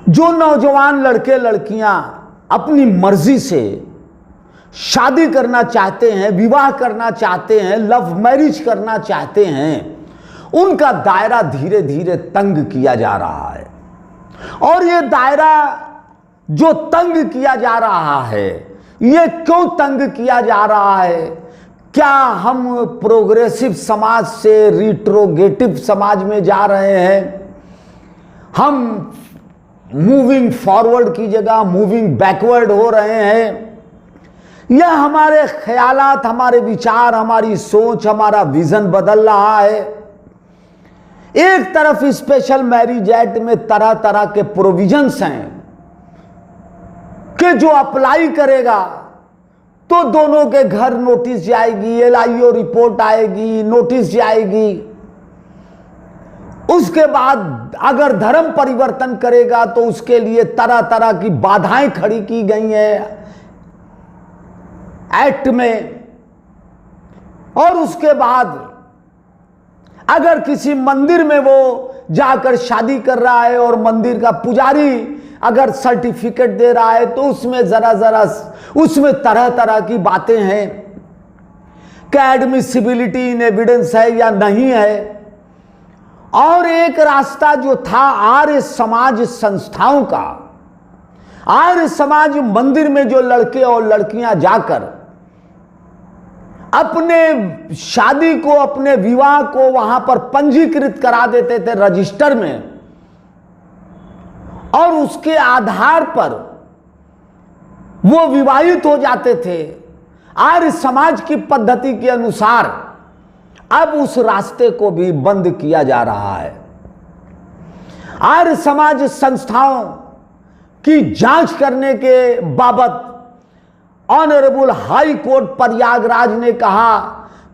जो नौजवान लड़के लड़कियां अपनी मर्जी से शादी करना चाहते हैं, विवाह करना चाहते हैं, लव मैरिज करना चाहते हैं, उनका दायरा धीरे धीरे तंग किया जा रहा है। और ये दायरा जो तंग किया जा रहा है, ये क्यों तंग किया जा रहा है? क्या हम प्रोग्रेसिव समाज से रिट्रोगेटिव समाज में जा रहे हैं? हम मूविंग फॉरवर्ड की जगह मूविंग बैकवर्ड हो रहे हैं? यह हमारे ख्यालात, हमारे विचार, हमारी सोच, हमारा विजन बदल रहा है। एक तरफ स्पेशल मैरिज एक्ट में तरह तरह के प्रोविजंस हैं कि जो अप्लाई करेगा तो दोनों के घर नोटिस जाएगी, LIO रिपोर्ट आएगी, नोटिस जाएगी। उसके बाद अगर धर्म परिवर्तन करेगा तो उसके लिए तरह तरह की बाधाएं खड़ी की गई हैं एक्ट में। और उसके बाद अगर किसी मंदिर में वो जाकर शादी कर रहा है और मंदिर का पुजारी अगर सर्टिफिकेट दे रहा है तो उसमें जरा जरा उसमें तरह तरह की बातें हैं कि एडमिसिबिलिटी इन एविडेंस है या नहीं है। और एक रास्ता जो था आर्य समाज संस्थाओं का, आर्य समाज मंदिर में जो लड़के और लड़कियां जाकर अपने शादी को, अपने विवाह को वहां पर पंजीकृत करा देते थे रजिस्टर में, और उसके आधार पर वो विवाहित हो जाते थे आर्य समाज की पद्धति के अनुसार, अब उस रास्ते को भी बंद किया जा रहा है। आर्य समाज संस्थाओं की जांच करने के बाबत ऑनरेबल हाई कोर्ट प्रयागराज ने कहा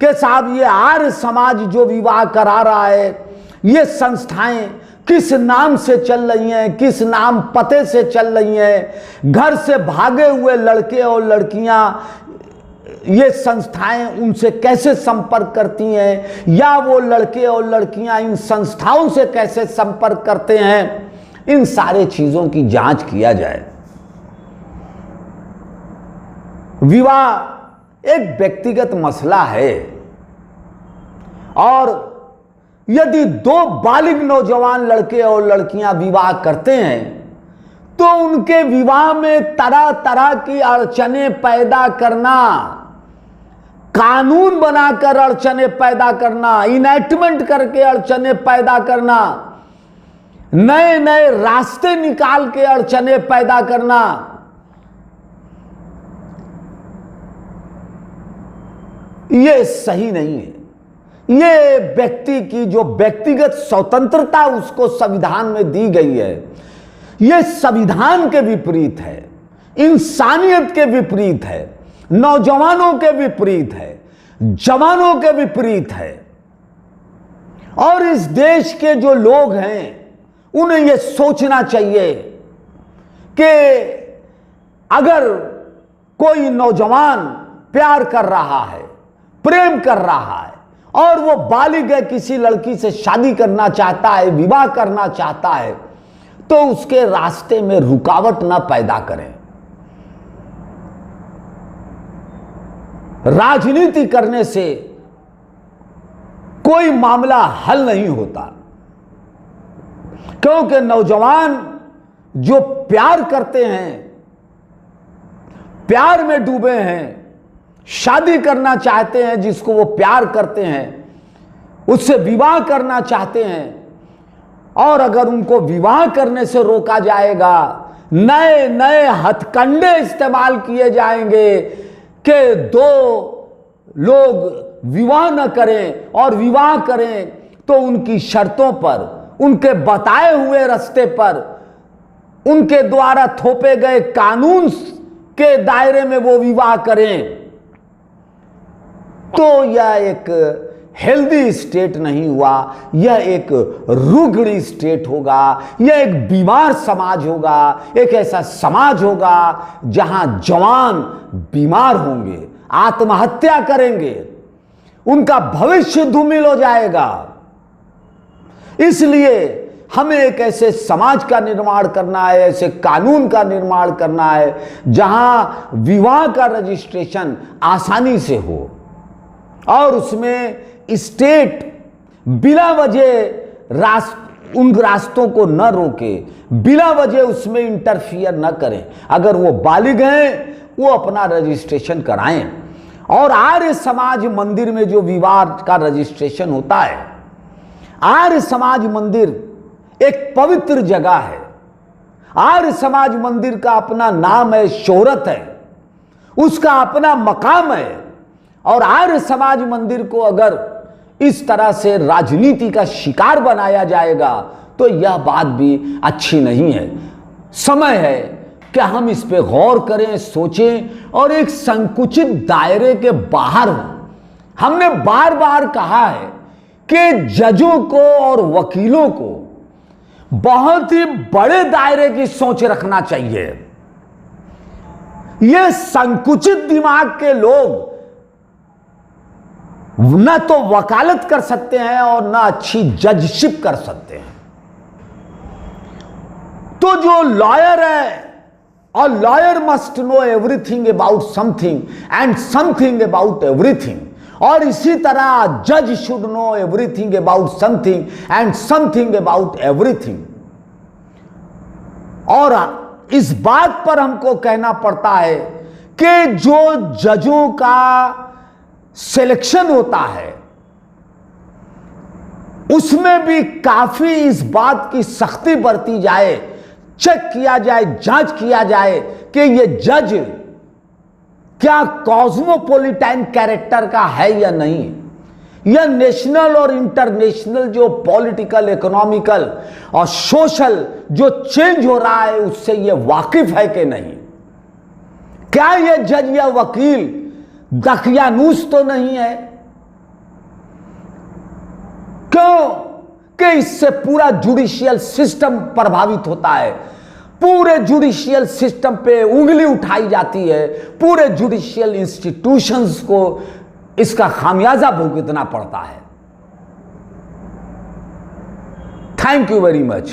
कि साहब ये आर्य समाज जो विवाह करा रहा है, ये संस्थाएं किस नाम से चल रही हैं, किस नाम पते से चल रही हैं, घर से भागे हुए लड़के और लड़कियां ये संस्थाएं उनसे कैसे संपर्क करती हैं, या वो लड़के और लड़कियां इन संस्थाओं से कैसे संपर्क करते हैं, इन सारे चीजों की जांच किया जाए। विवाह एक व्यक्तिगत मसला है, और यदि दो बालिग नौजवान लड़के और लड़कियां विवाह करते हैं तो उनके विवाह में तरह तरह की अड़चनें पैदा करना, कानून बनाकर अड़चनें पैदा करना, इनैक्टमेंट करके अड़चनें पैदा करना, नए नए रास्ते निकाल के अड़चनें पैदा करना, ये सही नहीं है। ये व्यक्ति की जो व्यक्तिगत स्वतंत्रता उसको संविधान में दी गई है, ये संविधान के विपरीत है, इंसानियत के विपरीत है, नौजवानों के विपरीत है, जवानों के विपरीत है। और इस देश के जो लोग हैं उन्हें यह सोचना चाहिए कि अगर कोई नौजवान प्यार कर रहा है, प्रेम कर रहा है, और वो बालिग है, किसी लड़की से शादी करना चाहता है, विवाह करना चाहता है, तो उसके रास्ते में रुकावट ना पैदा करें। राजनीति करने से कोई मामला हल नहीं होता, क्योंकि नौजवान जो प्यार करते हैं, प्यार में डूबे हैं, शादी करना चाहते हैं, जिसको वो प्यार करते हैं उससे विवाह करना चाहते हैं, और अगर उनको विवाह करने से रोका जाएगा, नए नए हथकंडे इस्तेमाल किए जाएंगे कि दो लोग विवाह न करें, और विवाह करें तो उनकी शर्तों पर, उनके बताए हुए रास्ते पर, उनके द्वारा थोपे गए कानून के दायरे में वो विवाह करें, तो यह एक हेल्दी स्टेट नहीं हुआ, यह एक रुग्ण स्टेट होगा, यह एक बीमार समाज होगा, एक ऐसा समाज होगा जहां जवान बीमार होंगे, आत्महत्या करेंगे, उनका भविष्य धूमिल हो जाएगा। इसलिए हमें एक ऐसे समाज का निर्माण करना है, ऐसे कानून का निर्माण करना है जहां विवाह का रजिस्ट्रेशन आसानी से हो और उसमें स्टेट बिना वजह उन रास्तों को न रोके, बिना वजह उसमें इंटरफियर न करें। अगर वो बालिग हैं वो अपना रजिस्ट्रेशन कराएं। और आर्य समाज मंदिर में जो विवाह का रजिस्ट्रेशन होता है, आर्य समाज मंदिर एक पवित्र जगह है। आर्य समाज मंदिर का अपना नाम है, शोहरत है, उसका अपना मकाम है। और आर्य समाज मंदिर को अगर इस तरह से राजनीति का शिकार बनाया जाएगा तो यह बात भी अच्छी नहीं है। समय है कि हम इस पे गौर करें, सोचें और एक संकुचित दायरे के बाहर हों। हमने बार बार कहा है कि जजों को और वकीलों को बहुत ही बड़े दायरे की सोच रखना चाहिए। ये संकुचित दिमाग के लोग न तो वकालत कर सकते हैं और न अच्छी जजशिप कर सकते हैं। तो जो लॉयर है, और lawyer must know everything about something and something about everything, और इसी तरह जज should know everything about something and something about everything. और इस बात पर हमको कहना पड़ता है कि जो जजों का सिलेक्शन होता है उसमें भी काफी इस बात की सख्ती बरती जाए, चेक किया जाए, जांच किया जाए कि ये जज क्या कॉस्मोपॉलिटन कैरेक्टर का है या नहीं, यह नेशनल और इंटरनेशनल जो पॉलिटिकल, इकोनॉमिकल और सोशल जो चेंज हो रहा है उससे यह वाकिफ है कि नहीं। क्या यह जज या वकील दकियानूस तो नहीं है? क्यों कि इससे पूरा जुडिशियल सिस्टम प्रभावित होता है, पूरे जुडिशियल सिस्टम पे उंगली उठाई जाती है, पूरे जुडिशियल इंस्टीट्यूशंस को इसका खामियाजा भुगतना पड़ता है। Thank you very much.